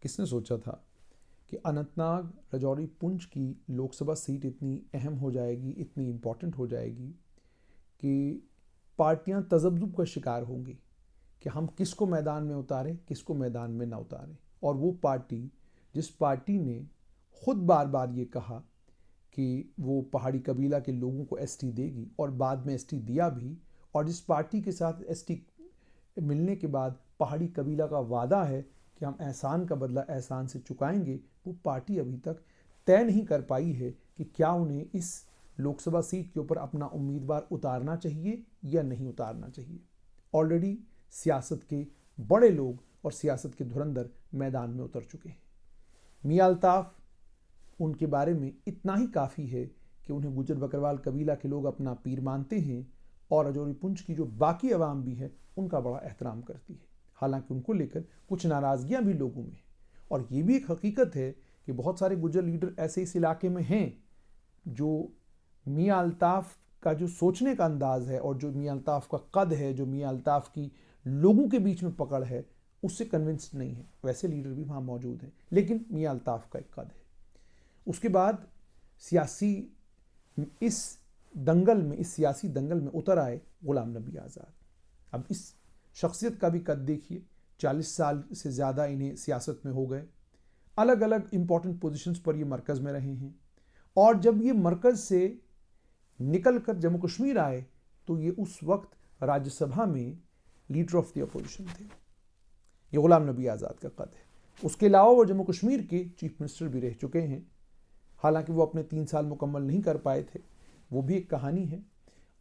किसने सोचा था कि अनंतनाग राजौरी पुंछ की लोकसभा सीट इतनी अहम हो जाएगी, इतनी इम्पॉर्टेंट हो जाएगी कि पार्टियां तजब्जुब का शिकार होंगी कि हम किसको मैदान में उतारें, किसको मैदान में ना उतारें। और वो पार्टी, जिस पार्टी ने खुद बार बार ये कहा कि वो पहाड़ी कबीला के लोगों को एसटी देगी और बाद में एसटी दिया भी, और जिस पार्टी के साथ एसटी मिलने के बाद पहाड़ी कबीला का वादा है कि हम एहसान का बदला एहसान से चुकाएंगे, वो पार्टी अभी तक तय नहीं कर पाई है कि क्या उन्हें इस लोकसभा सीट के ऊपर अपना उम्मीदवार उतारना चाहिए या नहीं उतारना चाहिए। ऑलरेडी सियासत के बड़े लोग और सियासत के धुरंधर मैदान में उतर चुके हैं। मियां अल्ताफ, उनके बारे में इतना ही काफ़ी है कि उन्हें गुजर बकरवाल कबीला के लोग अपना पीर मानते हैं और राजौरी पुंछ की जो बाकी अवाम भी है उनका बड़ा एहतराम करती है। हालांकि उनको लेकर कुछ नाराज़गियाँ भी लोगों में हैं। और ये भी एक हकीकत है कि बहुत सारे गुजर लीडर ऐसे इस इलाके में हैं जो मियां अल्ताफ का जो सोचने का अंदाज़ है और जो मियां अल्ताफ का कद है, जो मियां अल्ताफ की लोगों के बीच में पकड़ है, उससे कन्विंस्ड नहीं है। वैसे लीडर भी वहाँ मौजूद हैं, लेकिन मियां अल्ताफ का एक कद है। उसके बाद इस सियासी दंगल में उतर आए गुलाम नबी आज़ाद। अब इस शख्सियत का भी कद देखिए, 40 साल से ज़्यादा इन्हें सियासत में हो गए, अलग अलग इंपॉर्टेंट पोजीशंस पर ये मरकज़ में रहे हैं। और जब ये मरकज़ से निकल कर जम्मू कश्मीर आए तो ये उस वक्त राज्यसभा में लीडर ऑफ द अपोजिशन थे। ये गुलाम नबी आज़ाद का कद है। उसके अलावा वो जम्मू कश्मीर के चीफ मिनिस्टर भी रह चुके हैं। हालांकि वो अपने 3 साल मुकम्मल नहीं कर पाए थे, वो भी एक कहानी है।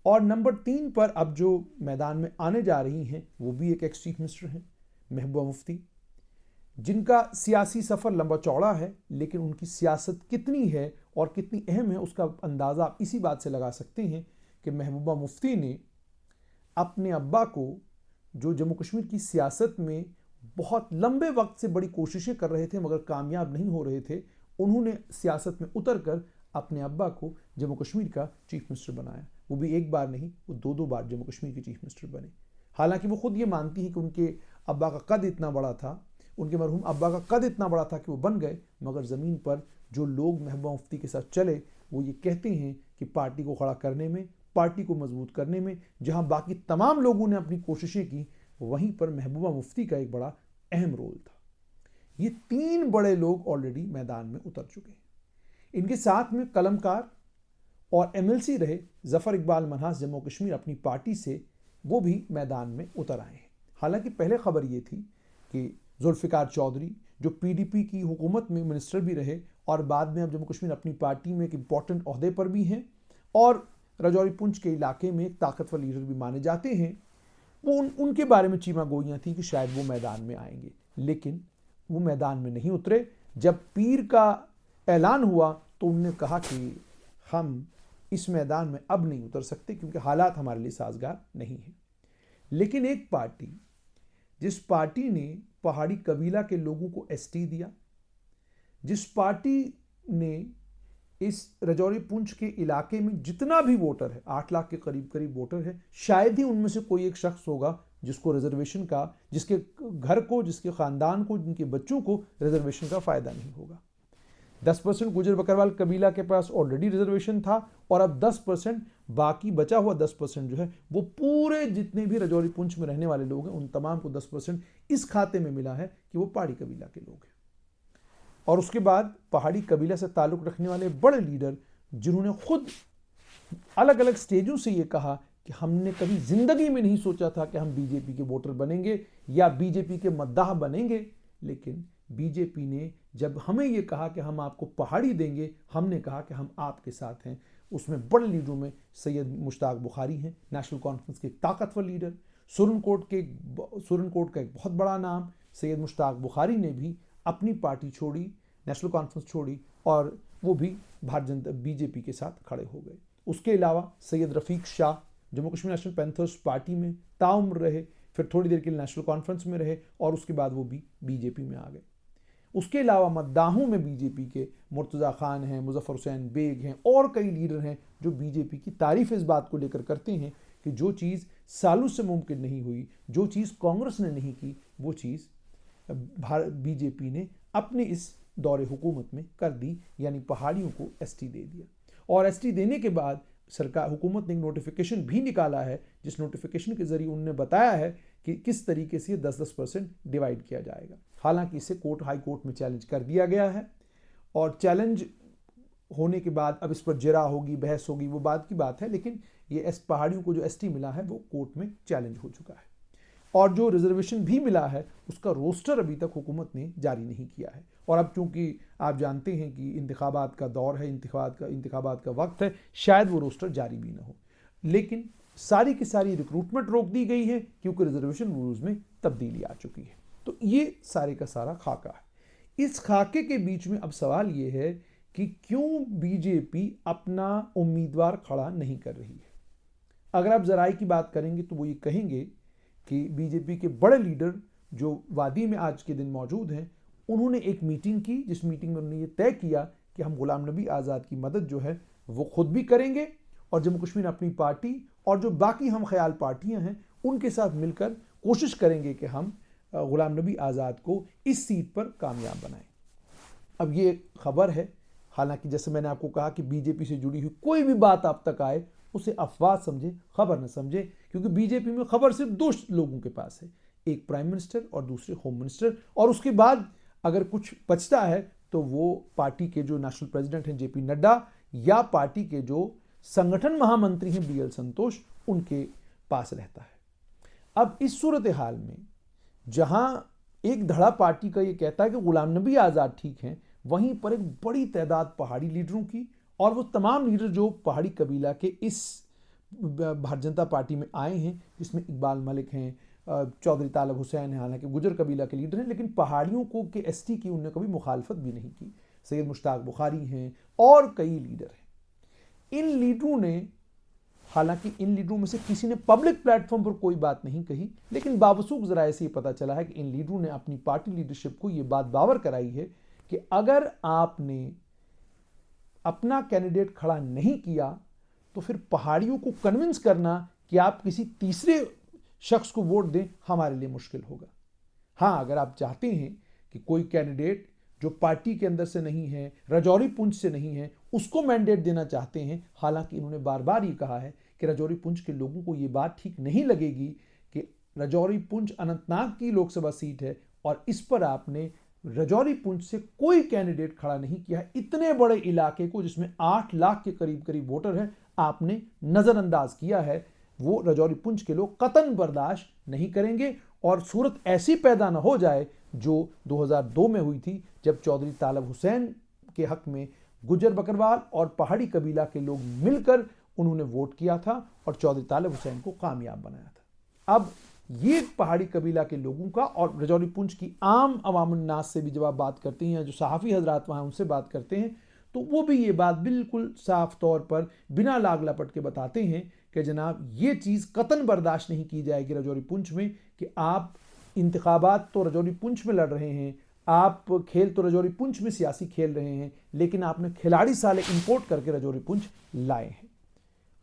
और नंबर 3 पर अब जो मैदान में आने जा रही हैं वो भी एक एक्स चीफ मिनिस्टर हैं, महबूबा मुफ्ती, जिनका सियासी सफ़र लंबा चौड़ा है, लेकिन उनकी सियासत कितनी है और कितनी अहम है उसका अंदाज़ा आप इसी बात से लगा सकते हैं कि महबूबा मुफ्ती ने अपने अब्बा को, जो जम्मू कश्मीर की सियासत में बहुत लंबे वक्त से बड़ी कोशिशें कर रहे थे मगर कामयाब नहीं हो रहे थे, उन्होंने सियासत में उतर कर अपने अब्बा को जम्मू कश्मीर का चीफ मिनिस्टर बनाया। वो भी एक बार नहीं, वो 2 बार जम्मू कश्मीर के चीफ मिनिस्टर बने। हालांकि वो खुद ये मानती हैं कि उनके अब्बा का कद इतना बड़ा था, उनके मरहूम अब्बा का कद इतना बड़ा था कि वो बन गए, मगर ज़मीन पर जो लोग महबूबा मुफ्ती के साथ चले वो ये कहते हैं कि पार्टी को खड़ा करने में, पार्टी को मजबूत करने में जहां बाकी तमाम लोगों ने अपनी कोशिशें की, वहीं पर महबूबा मुफ्ती का एक बड़ा अहम रोल था। ये 3 बड़े लोग ऑलरेडी मैदान में उतर चुके हैं। इनके साथ में कलमकार और एमएलसी रहे जफर इकबाल मनहास जम्मू कश्मीर अपनी पार्टी से, वो भी मैदान में उतर आए हैं। हालांकि पहले खबर ये थी कि जुल्फ़िकार चौधरी, जो पीडीपी की हुकूमत में मिनिस्टर भी रहे और बाद में अब जम्मू कश्मीर अपनी पार्टी में एक इंपॉर्टेंट ओहदे पर भी हैं और राजौरी पुंछ के इलाके में एक ताकतवर लीडर भी माने जाते हैं, वो उनके बारे में चीमा गोइयाँ थी कि शायद वो मैदान में आएंगे, लेकिन वो मैदान में नहीं उतरे। जब पीर का ऐलान हुआ तो उन्होंने कहा कि हम इस मैदान में अब नहीं उतर सकते क्योंकि हालात हमारे लिए साजगार नहीं है। लेकिन एक पार्टी, जिस पार्टी ने पहाड़ी कबीला के लोगों को एसटी दिया, जिस पार्टी ने इस राजौरी पुंछ के इलाके में जितना भी वोटर है, 8 लाख के करीब करीब वोटर है, शायद ही उनमें से कोई एक शख्स होगा जिसको रिजर्वेशन का, जिसके घर को, जिसके ख़ानदान को, जिनके बच्चों को रिजर्वेशन का फ़ायदा नहीं होगा। 10% गुजर बकरवाल कबीला के पास ऑलरेडी रिजर्वेशन था और अब 10% बाकी बचा हुआ 10% जो है वो पूरे जितने भी राजौरी पुंछ में रहने वाले लोग हैं उन तमाम को 10% इस खाते में मिला है कि वो पहाड़ी कबीला के लोग हैं। और उसके बाद पहाड़ी कबीला से ताल्लुक़ रखने वाले बड़े लीडर, जिन्होंने खुद अलग अलग स्टेजों से ये कहा कि हमने कभी ज़िंदगी में नहीं सोचा था कि हम बीजेपी के वोटर बनेंगे या बीजेपी के मद्दाह बनेंगे, लेकिन बीजेपी ने जब हमें ये कहा कि हम आपको पहाड़ी देंगे, हमने कहा कि हम आपके साथ हैं। उसमें बड़े लीडरों में सैयद मुश्ताक बुखारी हैं, नेशनल कॉन्फ्रेंस के ताकतवर लीडर। सुरनकोट का एक बहुत बड़ा नाम सैयद मुश्ताक बुखारी ने भी अपनी पार्टी छोड़ी, नेशनल कॉन्फ्रेंस छोड़ी और वो भी भारतीय जनता बीजेपी के साथ खड़े हो गए। उसके अलावा Syed Rafiq Shah Jammu Kashmir national panthers party में ताउम्र रहे, फिर थोड़ी देर के लिए नेशनल कॉन्फ्रेंस में रहे और उसके बाद वो भी बीजेपी में आ गए। उसके अलावा मद्दाहों में बीजेपी के मुर्तज़ा खान हैं, मुज़फ़्फ़र हुसैन बेग हैं और कई लीडर हैं जो बीजेपी की तारीफ इस बात को लेकर करते हैं कि जो चीज़ सालों से मुमकिन नहीं हुई, जो चीज़ कांग्रेस ने नहीं की, वो चीज़ बीजेपी ने अपने इस दौरे हुकूमत में कर दी, यानी पहाड़ियों को एसटी दे दिया। और एसटी देने के बाद सरकार हुकूमत ने एक नोटिफिकेशन भी निकाला है, जिस नोटिफिकेशन के जरिए उन्होंने बताया है कि किस तरीके से 10-10% डिवाइड किया जाएगा। हालांकि इसे हाई कोर्ट में चैलेंज कर दिया गया है, और चैलेंज होने के बाद अब इस पर जिरा होगी, बहस होगी, वो बात की बात है, लेकिन ये पहाड़ियों को जो एसटी मिला है वो कोर्ट में चैलेंज हो चुका है। और जो रिजर्वेशन भी मिला है उसका रोस्टर अभी तक हुकूमत ने जारी नहीं किया है। और अब चूंकि आप जानते हैं कि इंतखाबात का दौर है, इंतखाबात का वक्त है, शायद वो रोस्टर जारी भी ना हो। लेकिन सारी की सारी रिक्रूटमेंट रोक दी गई है क्योंकि रिजर्वेशन रूल्स में तब्दीली आ चुकी है। तो ये सारे का सारा खाका है। इस खाके के बीच में अब सवाल ये है कि क्यों बीजेपी अपना उम्मीदवार खड़ा नहीं कर रही है। अगर आप जराई की बात करेंगे तो वो ये कहेंगे कि बीजेपी के बड़े लीडर जो वादी में आज के दिन मौजूद हैं, उन्होंने एक मीटिंग की, जिस मीटिंग में उन्होंने ये तय किया कि हम गुलाम नबी आज़ाद की मदद जो है वो खुद भी करेंगे, और जम्मू कश्मीर अपनी पार्टी और जो बाकी हम ख्याल पार्टियां हैं उनके साथ मिलकर कोशिश करेंगे कि हम गुलाम नबी आज़ाद को इस सीट पर कामयाब बनाएं। अब ये खबर है, हालांकि जैसे मैंने आपको कहा कि बीजेपी से जुड़ी हुई कोई भी बात आप तक आए उसे अफवाह समझे, खबर न समझे, क्योंकि बीजेपी में खबर सिर्फ दो लोगों के पास है, एक प्राइम मिनिस्टर और दूसरे होम मिनिस्टर, और उसके बाद अगर कुछ बचता है तो वो पार्टी के जो नेशनल प्रेसिडेंट हैं जेपी नड्डा, या पार्टी के जो संगठन महामंत्री हैं बीएल संतोष, उनके पास रहता है। अब इस सूरत हाल में जहां एक धड़ा पार्टी का ये कहता है कि गुलाम नबी आज़ाद ठीक हैं, वहीं पर एक बड़ी तादाद पहाड़ी लीडरों की, और वो तमाम लीडर जो पहाड़ी कबीला के इस भारतीय जनता पार्टी में आए हैं, जिसमें इकबाल मलिक हैं, चौधरी तालब हुसैन हैं, हालांकि गुजर कबीला के लीडर हैं, लेकिन पहाड़ियों को के एसटी की उन्होंने कभी मुखालफत भी नहीं की। सैयद मुश्ताक बुखारी हैं और कई लीडर हैं। इन लीडरों ने, हालांकि इन लीडरों में से किसी ने पब्लिक प्लेटफॉर्म पर कोई बात नहीं कही, लेकिन बावसूख जराए से ये पता चला है कि इन लीडरों ने अपनी पार्टी लीडरशिप को ये बात बावर कराई है कि अगर आपने अपना कैंडिडेट खड़ा नहीं किया तो फिर पहाड़ियों को कन्विंस करना कि आप किसी तीसरे शख्स को वोट दें हमारे लिए मुश्किल होगा। हाँ, अगर आप चाहते हैं कि कोई कैंडिडेट जो पार्टी के अंदर से नहीं है, राजौरी पुंछ से नहीं है, उसको मैंडेट देना चाहते हैं, हालांकि इन्होंने बार बार ये कहा है कि राजौरी पुंछ के लोगों को ये बात ठीक नहीं लगेगी कि राजौरी पुंछ अनंतनाग की लोकसभा सीट है और इस पर आपने राजौरी पुंछ से कोई कैंडिडेट खड़ा नहीं किया है। इतने बड़े इलाके को जिसमें 8 लाख के करीब करीब वोटर हैं, आपने नजरअंदाज किया है। वो राजौरी पुंछ के लोग कतन बर्दाश्त नहीं करेंगे, और सूरत ऐसी पैदा ना हो जाए जो 2002 में हुई थी, जब चौधरी तालब हुसैन के हक में गुजर बकरवाल और पहाड़ी कबीला के लोग मिलकर उन्होंने वोट किया था और चौधरी तालब हुसैन को कामयाब बनाया था। अब ये पहाड़ी कबीला के लोगों का, और राजौरी पुंछ की आम अवामुन नास से भी जब आप बात करते हैं, जो सहाफ़ी हजरात वहाँ उनसे बात करते हैं, तो वो भी ये बात बिल्कुल साफ तौर पर बिना लाग लपट के बताते हैं कि जनाब ये चीज़ कतन बर्दाश्त नहीं की जाएगी राजौरी पुंछ में कि आप इंतखाबात तो राजौरी पुंछ में लड़ रहे हैं, आप खेल तो राजौरी पुंछ में सियासी खेल रहे हैं, लेकिन आपने खिलाड़ी साले इंपोर्ट करके राजौरी पुंछ लाए हैं।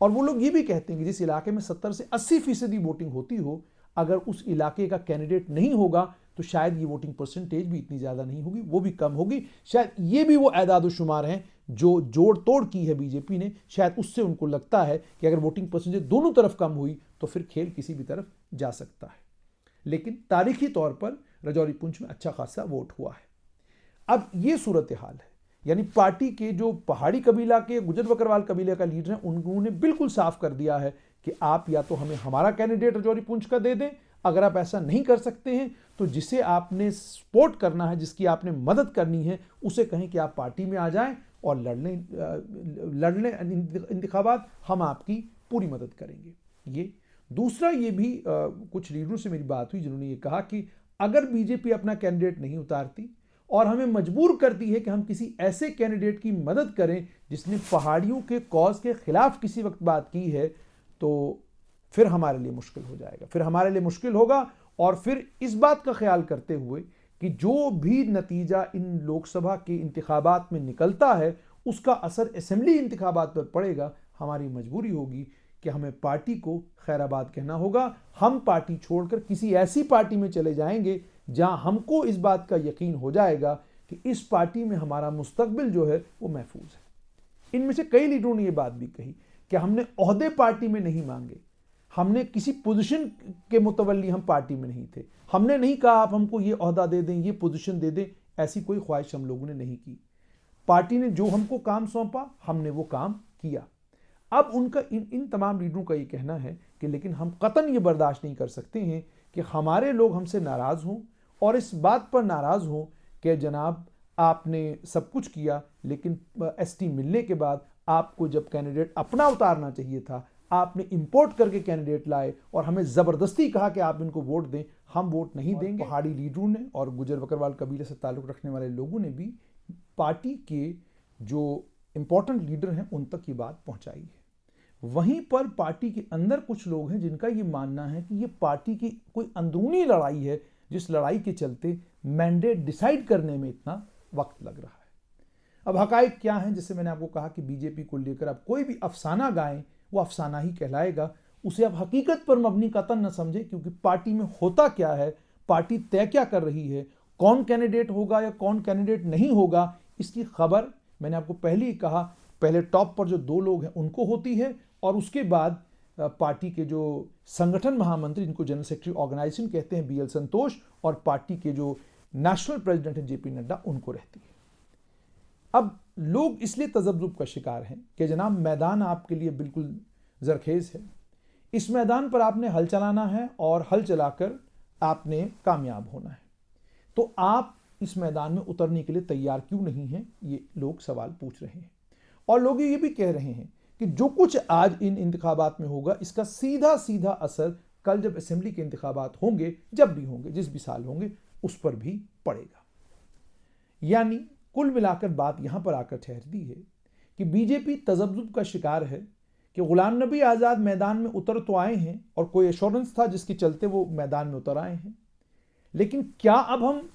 और वो लोग ये भी कहते हैं कि जिस इलाके में 70 से 80% वोटिंग होती हो, अगर उस इलाके का कैंडिडेट नहीं होगा तो शायद ये वोटिंग परसेंटेज भी इतनी ज़्यादा नहीं होगी, वो भी कम होगी। शायद ये भी वो एदाद शुमार हैं जो जोड़ तोड़ की है बीजेपी ने, शायद उससे उनको लगता है कि अगर वोटिंग परसेंटेज दोनों तरफ कम हुई तो फिर खेल किसी भी तरफ जा सकता है। लेकिन तारीखी तौर पर राजौरी पुंछ में अच्छा खासा वोट हुआ है। अब ये सूरत हाल है, यानी पार्टी के जो पहाड़ी कबीला के गुजर बकरवाल कबीले का लीडर है, उन्होंने बिल्कुल साफ कर दिया है कि आप या तो हमें हमारा कैंडिडेट राजौरी पुंछ का दे दें, अगर आप ऐसा नहीं कर सकते हैं तो जिसे आपने सपोर्ट करना है, जिसकी आपने मदद करनी है, उसे कहें कि आप पार्टी में आ जाएं और लड़ने इंतखाबात, हम आपकी पूरी मदद करेंगे। ये दूसरा, ये भी कुछ लीडरों से मेरी बात हुई जिन्होंने ये कहा कि अगर बीजेपी अपना कैंडिडेट नहीं उतारती और हमें मजबूर करती है कि हम किसी ऐसे कैंडिडेट की मदद करें जिसने पहाड़ियों के कॉज के खिलाफ किसी वक्त बात की है, तो फिर हमारे लिए मुश्किल हो जाएगा, फिर हमारे लिए मुश्किल होगा। और फिर इस बात का ख्याल करते हुए कि जो भी नतीजा इन लोकसभा के इंतखाबात में निकलता है उसका असर असेंबली इंतखाबात पर पड़ेगा, हमारी मजबूरी होगी कि हमें पार्टी को खैराबाद कहना होगा। हम पार्टी छोड़कर किसी ऐसी पार्टी में चले जाएंगे जहां हमको इस बात का यकीन हो जाएगा कि इस पार्टी में हमारा मुस्तकबिल जो है वो महफूज है। इनमें से कई लीडरों ने ये बात भी कही कि हमने ओहदे पार्टी में नहीं मांगे, हमने किसी पोजीशन के मुतवल्ली हम पार्टी में नहीं थे, हमने नहीं कहा आप हमको ये ओहदा दे दें, ये पोजीशन दे दें, ऐसी कोई ख्वाहिश हम लोगों ने नहीं की। पार्टी ने जो हमको काम सौंपा हमने वो काम किया। अब उनका इन तमाम लीडरों का ये कहना है कि लेकिन हम कतन ये बर्दाश्त नहीं कर सकते हैं कि हमारे लोग हमसे नाराज़ हों और इस बात पर नाराज़ हों कि जनाब आपने सब कुछ किया लेकिन एसटी मिलने के बाद आपको जब कैंडिडेट अपना उतारना चाहिए था आपने इंपोर्ट करके कैंडिडेट लाए और हमें ज़बरदस्ती कहा कि आप इनको वोट दें, हम वोट नहीं देंगे। पहाड़ी लीडरों ने और गुजर बकरवाल कबीले से ताल्लुक़ रखने वाले लोगों ने भी पार्टी के जो इम्पोर्टेंट लीडर हैं उन तक ये बात पहुंचाई है। वहीं पर पार्टी के अंदर कुछ लोग हैं जिनका ये मानना है कि ये पार्टी की कोई अंदरूनी लड़ाई है, जिस लड़ाई के चलते मैंडेट डिसाइड करने में इतना वक्त लग रहा है। अब हकायक क्या है, जैसे मैंने आपको कहा कि बीजेपी को लेकर आप कोई भी अफसाना गाएं वो अफसाना ही कहलाएगा, उसे आप हकीकत पर मबनी कतन न समझे, क्योंकि पार्टी में होता क्या है, पार्टी तय क्या कर रही है, कौन कैंडिडेट होगा या कौन कैंडिडेट नहीं होगा, इसकी खबर मैंने आपको पहले ही कहा, पहले टॉप पर जो 2 लोग हैं उनको होती है और उसके बाद पार्टी के जो संगठन महामंत्री जिनको जनरल सेक्रेटरी ऑर्गेनाइजेशन कहते हैं BL संतोष और पार्टी के जो नेशनल प्रेसिडेंट हैं JP नड्डा उनको रहती है। अब लोग इसलिए तजब्जुब का शिकार हैं कि जनाब मैदान आपके लिए बिल्कुल जरखेज है, इस मैदान पर आपने हल चलाना है और हल चलाकर आपने कामयाब होना है, तो आप इस मैदान में उतरने के लिए तैयार क्यों नहीं हैं, ये लोग सवाल पूछ रहे हैं। और लोग ये भी कह रहे हैं कि जो कुछ आज इन इंतखाबात में होगा इसका सीधा सीधा असर कल जब असेंबली के इंतखाबात होंगे, जब भी होंगे, जिस भी साल होंगे, उस पर भी पड़ेगा। यानी कुल मिलाकर बात यहां पर आकर ठहरती है कि बीजेपी तजब्जुब का शिकार है कि गुलाम नबी आज़ाद मैदान में उतर तो आए हैं और कोई एश्योरेंस था जिसके चलते वो मैदान में उतर आए हैं, लेकिन क्या अब हम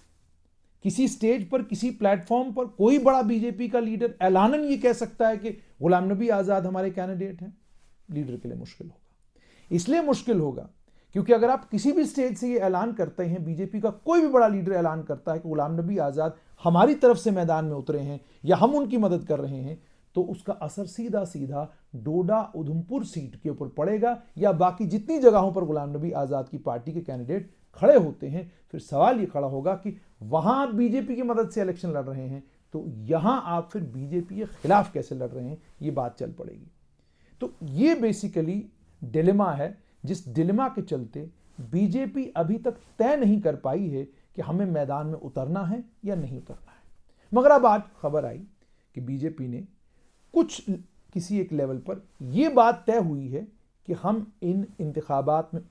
किसी स्टेज पर, किसी प्लेटफॉर्म पर कोई बड़ा बीजेपी का लीडर ऐलानन ये कह सकता है कि गुलाम नबी आज़ाद हमारे कैंडिडेट हैं? लीडर के लिए मुश्किल होगा। इसलिए मुश्किल होगा क्योंकि अगर आप किसी भी स्टेज से ये ऐलान करते हैं, बीजेपी का कोई भी बड़ा लीडर ऐलान करता है कि गुलाम नबी आज़ाद हमारी तरफ से मैदान में उतरे हैं या हम उनकी मदद कर रहे हैं, तो उसका असर सीधा सीधा डोडा उधमपुर सीट के ऊपर पड़ेगा या बाकी जितनी जगहों पर गुलाम नबी आज़ाद की पार्टी के कैंडिडेट खड़े होते हैं। फिर सवाल ये खड़ा होगा कि वहां आप बीजेपी की मदद से इलेक्शन लड़ रहे हैं, तो यहां आप फिर बीजेपी के खिलाफ कैसे लड़ रहे हैं, ये बात चल पड़ेगी। तो ये बेसिकली डिलेमा है, जिस डिलेमा के चलते बीजेपी अभी तक तय नहीं कर पाई है कि हमें मैदान में उतरना है या नहीं उतरना है। मगर अब आज खबर आई कि बीजेपी ने किसी एक लेवल पर यह बात तय हुई है कि हम इन इंतखाबात में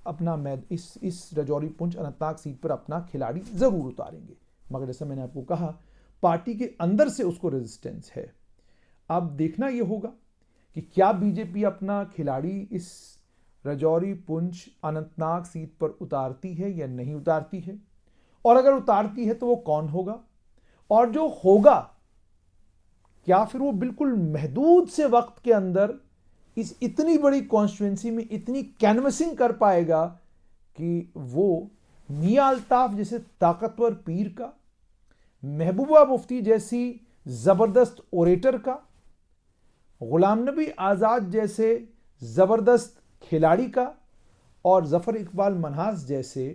अपना इस रजौरी पुंछ अनंतनाग सीट पर अपना खिलाड़ी जरूर उतारेंगे। मगर जैसा मैंने आपको कहा, पार्टी के अंदर से उसको रेजिस्टेंस है। अब देखना यह होगा कि क्या बीजेपी अपना खिलाड़ी इस रजौरी पुंछ अनंतनाग सीट पर उतारती है या नहीं उतारती है, और अगर उतारती है तो वो कौन होगा, और जो होगा क्या फिर वो बिल्कुल महदूद से वक्त के अंदर इस इतनी बड़ी कॉन्स्टिट्यूएंसी में इतनी कैनवसिंग कर पाएगा कि वो मियां अल्ताफ जैसे ताकतवर पीर का, महबूबा मुफ्ती जैसी जबरदस्त ओरेटर का, गुलाम नबी आज़ाद जैसे जबरदस्त खिलाड़ी का और जफर इकबाल मनहास जैसे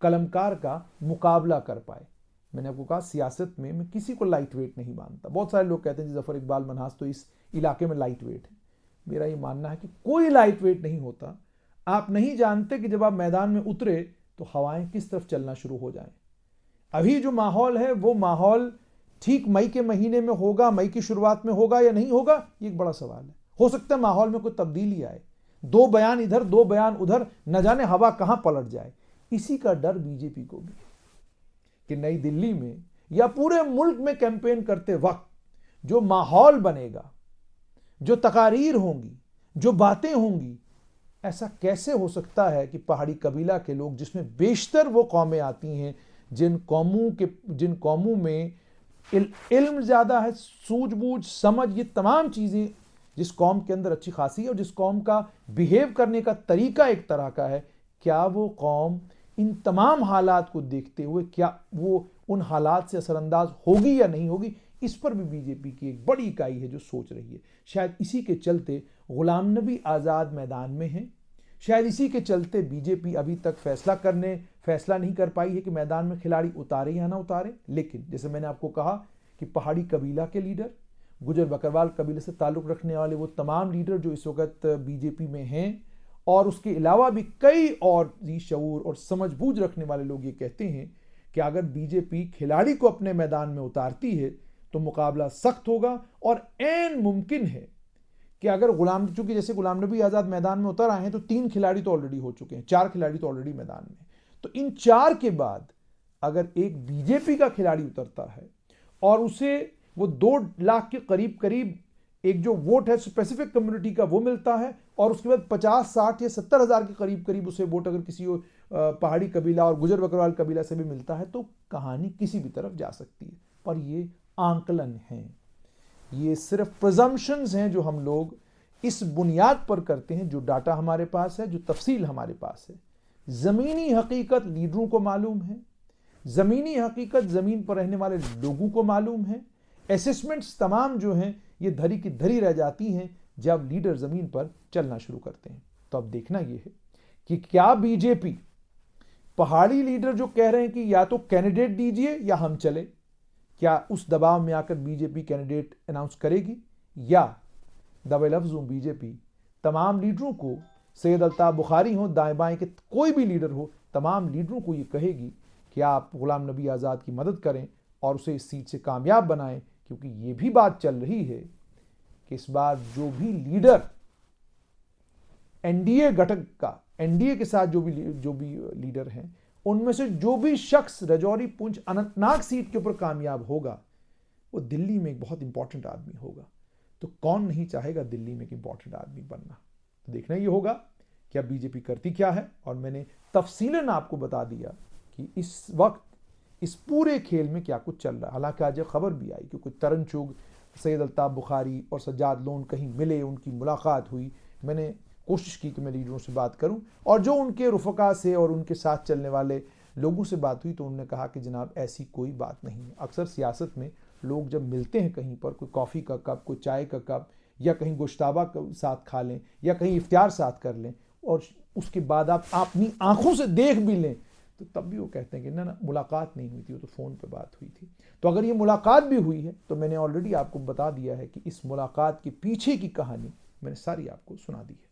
कलमकार का मुकाबला कर पाए। मैंने आपको कहा सियासत में मैं किसी को लाइट वेट नहीं मानता। बहुत सारे लोग कहते हैं कि जफर इकबाल मनहास तो इस इलाके में लाइट वेट है। मेरा ये मानना है कि कोई लाइट वेट नहीं होता। आप नहीं जानते कि जब आप मैदान में उतरे तो हवाएं किस तरफ चलना शुरू हो जाएं। अभी जो माहौल है वो माहौल ठीक मई के महीने में होगा, मई की शुरुआत में होगा या नहीं होगा, ये एक बड़ा सवाल है। हो सकता है माहौल में कोई तब्दीली आए, 2 बयान इधर 2 बयान उधर, न जाने हवा कहां पलट जाए। इसी का डर बीजेपी को भी कि नई दिल्ली में या पूरे मुल्क में कैंपेन करते वक्त जो माहौल बनेगा, जो तकारीर होंगी, जो बातें होंगी, ऐसा कैसे हो सकता है कि पहाड़ी कबीला के लोग, जिसमें बेशतर वो कौमें आती हैं जिन कौमों में इल्म ज़्यादा है, सूझबूझ, समझ, ये तमाम चीज़ें जिस कौम के अंदर अच्छी खासी है और जिस कौम का बिहेव करने का तरीका एक तरह का है, क्या वो कौम इन तमाम हालात को देखते हुए क्या वो उन हालात से असरअंदाज होगी या नहीं होगी, इस पर भी बीजेपी की एक बड़ी इकाई है जो सोच रही है। शायद इसी के चलते गुलाम नबी आज़ाद मैदान में हैं। शायद इसी के चलते बीजेपी अभी तक फैसला नहीं कर पाई है कि मैदान में खिलाड़ी उतारे या ना उतारे। लेकिन जैसे मैंने आपको कहा कि पहाड़ी कबीला के लीडर, गुजर बकरवाल कबीले से ताल्लुक़ रखने वाले वो तमाम लीडर जो इस वक्त बीजेपी में हैं, और उसके अलावा भी कई और जी शऊर और समझबूझ रखने वाले लोग ये कहते हैं कि अगर बीजेपी खिलाड़ी को अपने मैदान में उतारती है तो मुकाबला सख्त होगा, और ऐन मुमकिन है कि अगर चूंकि जैसे गुलाम नबी आज़ाद मैदान में उतर आए हैं तो 3 खिलाड़ी तो ऑलरेडी हो चुके हैं, 4 खिलाड़ी तो ऑलरेडी मैदान में, तो इन 4 के बाद अगर एक बीजेपी का खिलाड़ी उतरता है और उसे वो 2 लाख के करीब करीब एक जो वोट है स्पेसिफिक कम्युनिटी का वो मिलता है, और उसके बाद 50, 60 या 70 हज़ार के करीब करीब उसे वोट अगर किसी पहाड़ी कबीला और गुजर बकरवाल कबीला से भी मिलता है, तो कहानी किसी भी तरफ जा सकती है। पर ये आंकलन हैं, ये सिर्फ प्रजम्पशंस हैं जो हम लोग इस बुनियाद पर करते हैं, जो डाटा हमारे पास है, जो तफसील हमारे पास है। ज़मीनी हकीकत लीडरों को मालूम है, ज़मीनी हकीकत ज़मीन पर रहने वाले लोगों को मालूम है। असेसमेंट्स तमाम जो हैं ये धरी की धरी रह जाती हैं जब लीडर ज़मीन पर चलना शुरू करते हैं। तो अब देखना ये है कि क्या बीजेपी पहाड़ी लीडर जो कह रहे हैं कि या तो कैंडिडेट दीजिए या हम चले, क्या उस दबाव में आकर बीजेपी कैंडिडेट अनाउंस करेगी, या दबे लफ्ज़ों बीजेपी तमाम लीडरों को, सैयद अल्ताफ़ बुखारी हो, दाएं बाएं के कोई भी लीडर हो, तमाम लीडरों को ये कहेगी कि आप गुलाम नबी आज़ाद की मदद करें और उसे इस सीट से कामयाब बनाएं। क्योंकि ये भी बात चल रही है कि इस बार जो भी लीडर एनडीए घटक का, एनडीए के साथ जो भी लीडर हैं, उनमें से जो भी शख्स राजौरी, पुंछ, अनंतनाग सीट के ऊपर कामयाब होगा वो दिल्ली में एक बहुत इंपॉर्टेंट आदमी होगा। तो कौन नहीं चाहेगा दिल्ली में एक इंपॉर्टेंट आदमी बनना। तो देखना ये होगा कि अब बीजेपी करती क्या है, और मैंने तफसीलन आपको बता दिया कि इस वक्त इस पूरे खेल में क्या कुछ चल रहा है। हालांकि आज खबर भी आई कि कुछ तरन चुग, सैयद अल्ताफ़ बुखारी और सज्जाद लोन कहीं मिले, उनकी मुलाकात हुई। मैंने कोशिश की कि मैं लीडरों से बात करूं, और जो उनके रुफ़का से और उनके साथ चलने वाले लोगों से बात हुई तो उन्होंने कहा कि जनाब ऐसी कोई बात नहीं है। अक्सर सियासत में लोग जब मिलते हैं कहीं पर, कोई कॉफ़ी का कप, कोई चाय का कप, या कहीं गोश्ताबा साथ खा लें या कहीं इफ्तार साथ कर लें, और उसके बाद आप अपनी आंखों से देख भी लें, तो तब भी वो कहते हैं कि ना मुलाकात नहीं हुई थी, वो तो फ़ोन पे बात हुई थी। तो अगर ये मुलाकात भी हुई है तो मैंने ऑलरेडी आपको बता दिया है कि इस मुलाकात के पीछे की कहानी मैंने सारी आपको सुना दी है।